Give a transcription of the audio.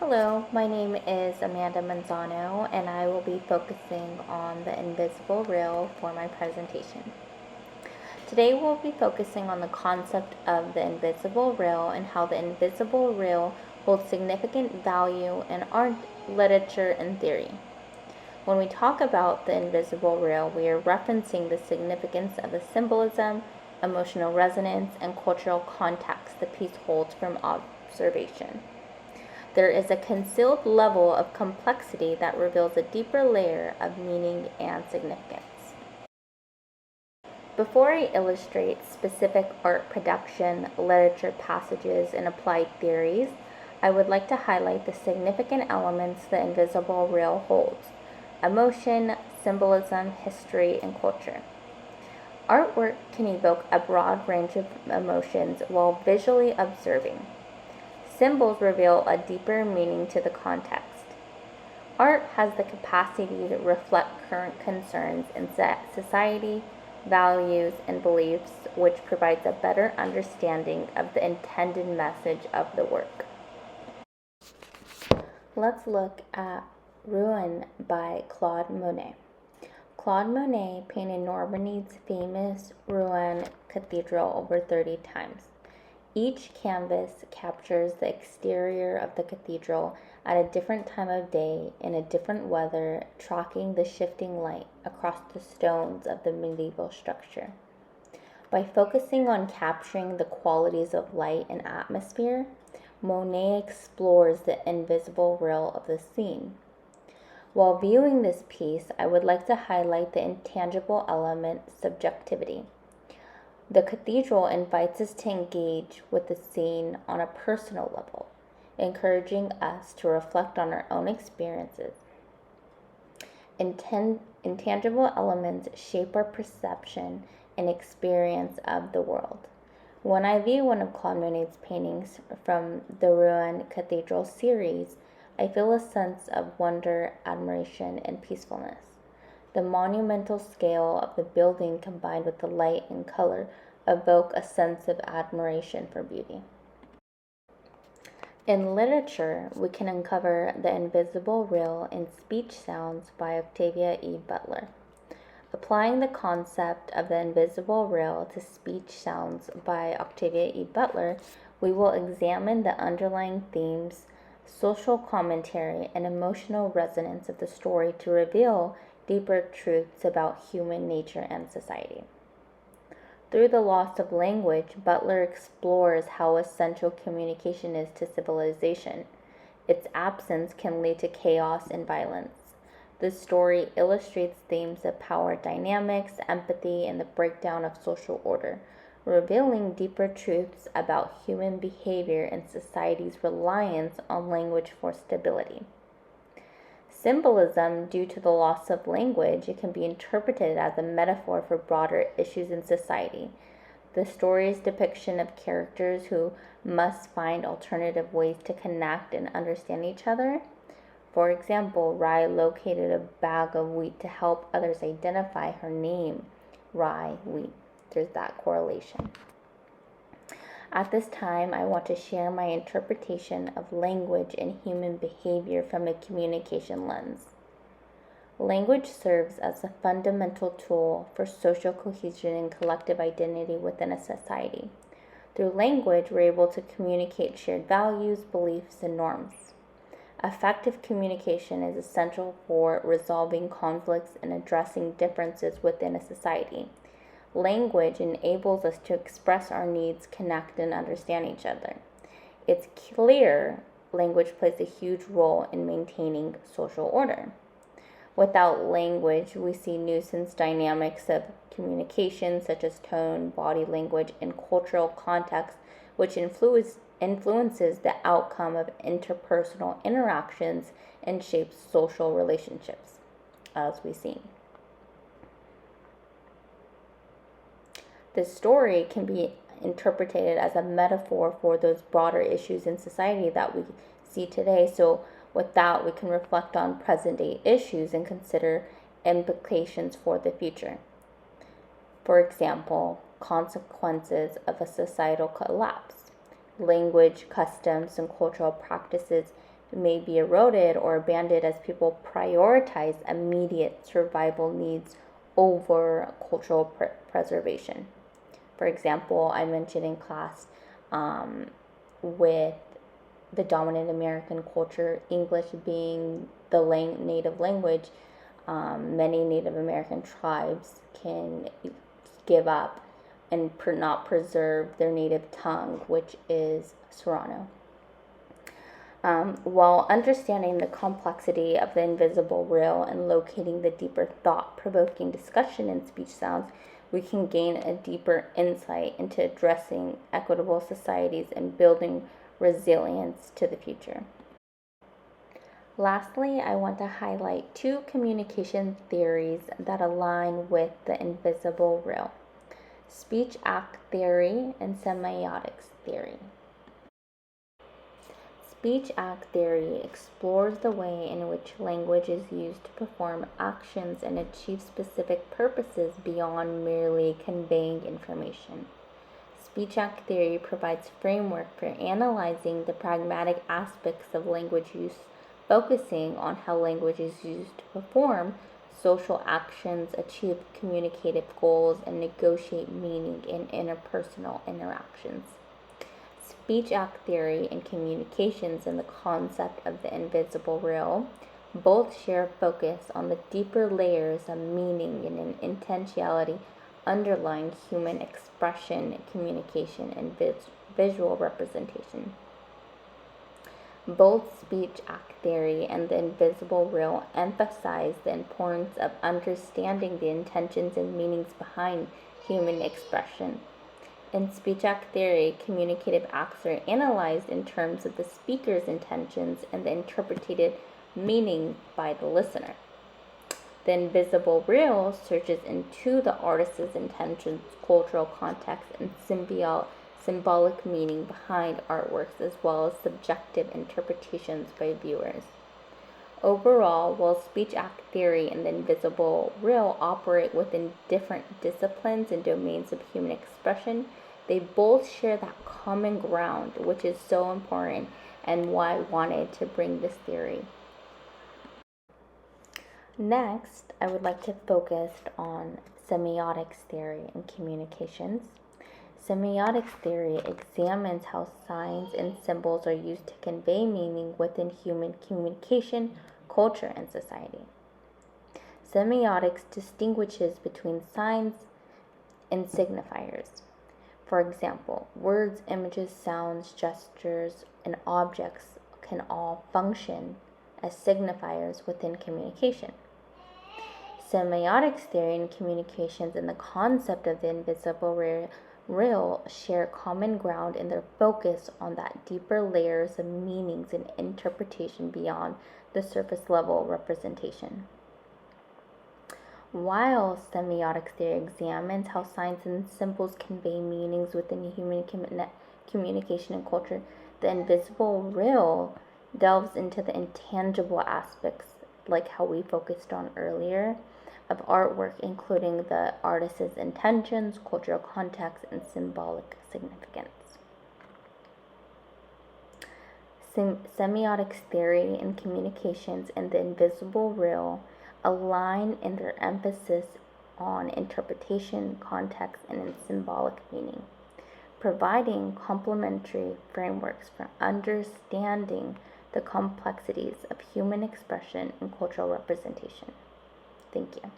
Hello, my name is Amanda Manzano, and I will be focusing on the invisible rail for my presentation. Today, we'll be focusing on the concept of the invisible rail and how the invisible rail holds significant value in art, literature, and theory. When we talk about the invisible rail, we are referencing the significance of the symbolism, emotional resonance, and cultural context the piece holds from observation. There is a concealed level of complexity that reveals a deeper layer of meaning and significance. Before I illustrate specific art production, literature passages, and applied theories, I would like to highlight the significant elements the invisible rail holds: emotion, symbolism, history, and culture. Artwork can evoke a broad range of emotions while visually observing. Symbols reveal a deeper meaning to the context. Art has the capacity to reflect current concerns in society, values, and beliefs, which provides a better understanding of the intended message of the work. Let's look at Rouen by Claude Monet. Claude Monet painted Normandy's famous Rouen Cathedral over 30 times. Each canvas captures the exterior of the cathedral at a different time of day in a different weather, tracking the shifting light across the stones of the medieval structure. By focusing on capturing the qualities of light and atmosphere, Monet explores the invisible rail of the scene. While viewing this piece, I would like to highlight the intangible element, subjectivity. The cathedral invites us to engage with the scene on a personal level, encouraging us to reflect on our own experiences. Intangible elements shape our perception and experience of the world. When I view one of Claude Monet's paintings from the Rouen Cathedral series, I feel a sense of wonder, admiration, and peacefulness. The monumental scale of the building combined with the light and color evoke a sense of admiration for beauty. In literature, we can uncover the invisible rail in Speech Sounds by Octavia E. Butler. Applying the concept of the invisible rail to Speech Sounds by Octavia E. Butler, we will examine the underlying themes, social commentary, and emotional resonance of the story to reveal deeper truths about human nature and society. Through the loss of language, Butler explores how essential communication is to civilization. Its absence can lead to chaos and violence. The story illustrates themes of power dynamics, empathy, and the breakdown of social order, revealing deeper truths about human behavior and society's reliance on language for stability. Symbolism, due to the loss of language, it can be interpreted as a metaphor for broader issues in society. The story's depiction of characters who must find alternative ways to connect and understand each other. For example, Rye located a bag of wheat to help others identify her name, Rye Wheat. There's that correlation. At this time, I want to share my interpretation of language and human behavior from a communication lens. Language serves as a fundamental tool for social cohesion and collective identity within a society. Through language, we're able to communicate shared values, beliefs, and norms. Effective communication is essential for resolving conflicts and addressing differences within a society. Language enables us to express our needs, connect, and understand each other. It's clear language plays a huge role in maintaining social order. Without language, we see nuisance dynamics of communication, such as tone, body language, and cultural context, which influences the outcome of interpersonal interactions and shapes social relationships, as we've seen. The story can be interpreted as a metaphor for those broader issues in society that we see today. So with that, we can reflect on present day issues and consider implications for the future. For example, consequences of a societal collapse. Language, customs, and cultural practices may be eroded or abandoned as people prioritize immediate survival needs over cultural preservation. For example, I mentioned in class with the dominant American culture, English being the native language, many Native American tribes can give up and not preserve their native tongue, which is Serrano. While understanding the complexity of the invisible real and locating the deeper thought-provoking discussion in speech sounds, we can gain a deeper insight into addressing equitable societies and building resilience to the future. Lastly, I want to highlight two communication theories that align with the invisible real: speech act theory and semiotics theory. Speech act theory explores the way in which language is used to perform actions and achieve specific purposes beyond merely conveying information. Speech act theory provides framework for analyzing the pragmatic aspects of language use, focusing on how language is used to perform social actions, achieve communicative goals, and negotiate meaning in interpersonal interactions. Speech act theory and communications and the concept of the invisible real both share focus on the deeper layers of meaning and intentionality underlying human expression, communication, and visual representation. Both speech act theory and the invisible real emphasize the importance of understanding the intentions and meanings behind human expression. In speech act theory, communicative acts are analyzed in terms of the speaker's intentions and the interpreted meaning by the listener. The invisible real searches into the artist's intentions, cultural context, and symbolic meaning behind artworks, as well as subjective interpretations by viewers. Overall, while speech act theory and the invisible real operate within different disciplines and domains of human expression, they both share that common ground, which is so important and why I wanted to bring this theory. Next, I would like to focus on semiotics theory and communications. Semiotics theory examines how signs and symbols are used to convey meaning within human communication, culture, and society. Semiotics distinguishes between signs and signifiers. For example, words, images, sounds, gestures, and objects can all function as signifiers within communication. Semiotics theory and communications and the concept of the invisible real share common ground in their focus on that deeper layers of meanings and interpretation beyond the surface level representation. While semiotics theory examines how signs and symbols convey meanings within human communication and culture, the invisible real delves into the intangible aspects, like how we focused on earlier, of artwork, including the artist's intentions, cultural context, and symbolic significance. Semiotics theory and communications and the invisible real align in their emphasis on interpretation, context, and symbolic meaning, providing complementary frameworks for understanding the complexities of human expression and cultural representation. Thank you.